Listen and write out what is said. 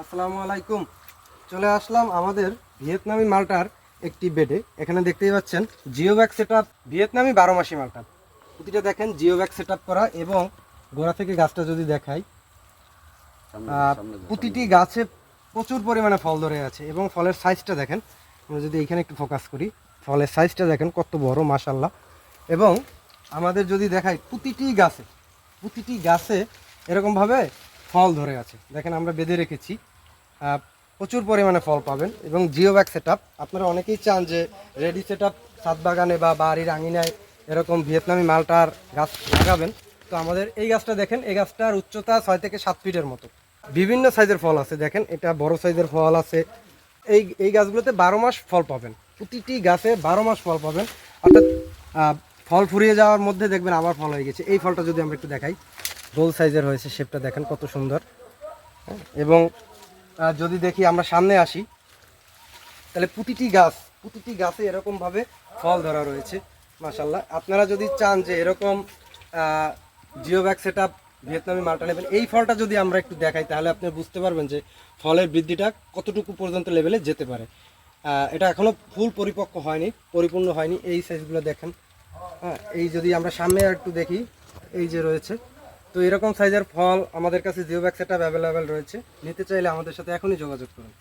আসসালামু আলাইকুম। চলে আসলাম আমাদের ভিয়েতনামি মালটার একটি বেডে। এখানে দেখতেই পাচ্ছেন জিও ব্যাগ সেট আপ, ভিয়েতনামি 12 মাসি মালটা। প্রতিটা দেখেন জিও ব্যাগ সেট আপ করা, এবং গোড়া থেকে গাছটা যদি দেখাই, প্রতিটি গাছে প্রচুর পরিমাণে ফল ধরে আছে, এবং ফলের সাইজটা দেখেন। আমরা যদি এখানে একটু ফোকাস করি, ফলের সাইজটা দেখেন কত বড়, মাশাল্লাহ। এবং আমাদের যদি দেখাই, প্রতিটি গাছে এরকমভাবে ফল ধরে আছে। দেখেন আমরা বেঁধে রেখেছি, প্রচুর পরিমাণে ফল পাবেন। এবং জিও ব্যাগ সেট আপ, আপনারা অনেকেই চান যে রেডি সেট আপ ছাদ বাগানে বা বাড়ির আঙিনায় এরকম ভিয়েতনামি মালটার গাছ লাগাবেন। তো আমাদের এই গাছটা দেখেন, এই গাছটার উচ্চতা 6 থেকে 7 ফিটের মতো। বিভিন্ন সাইজের ফল আছে, দেখেন এটা বড় সাইজের ফল আছে। এই গাছগুলোতে 12 মাস ফল পাবেন, প্রতিটি গাছে 12 মাস ফল পাবেন। অর্থাৎ ফল ফুরিয়ে যাওয়ার মধ্যে দেখবেন আবার ফল হয়ে গেছে। এই ফলটা যদি আমরা একটু দেখাই, গোল সাইজের হয়েছে, শেপটা দেখেন কত সুন্দর। এবং যদি দেখি আমরা সামনে আসি, তাহলে প্রতিটি গাছে এরকমভাবে ফল ধরা রয়েছে, মাশাল্লাহ। আপনারা যদি চান যে এরকম জিও ব্যাগ সেট আপ ভিয়েতনামি মালটা নেবেন, এই ফলটা যদি আমরা একটু দেখাই, তাহলে আপনি বুঝতে পারবেন যে ফলের বৃদ্ধিটা কতটুকু পর্যন্ত লেভেলে যেতে পারে। এটা এখনও ফুল পরিপূর্ণ হয়নি। এই সাইজগুলো দেখেন। হ্যাঁ, এই যদি আমরা সামনে একটু দেখি, এই যে রয়েছে। তো এরকম সাইজের ফল আমাদের কাছে geo bag set up available রয়েছে। নিতে চাইলে আমাদের সাথে এখনই যোগাযোগ করুন।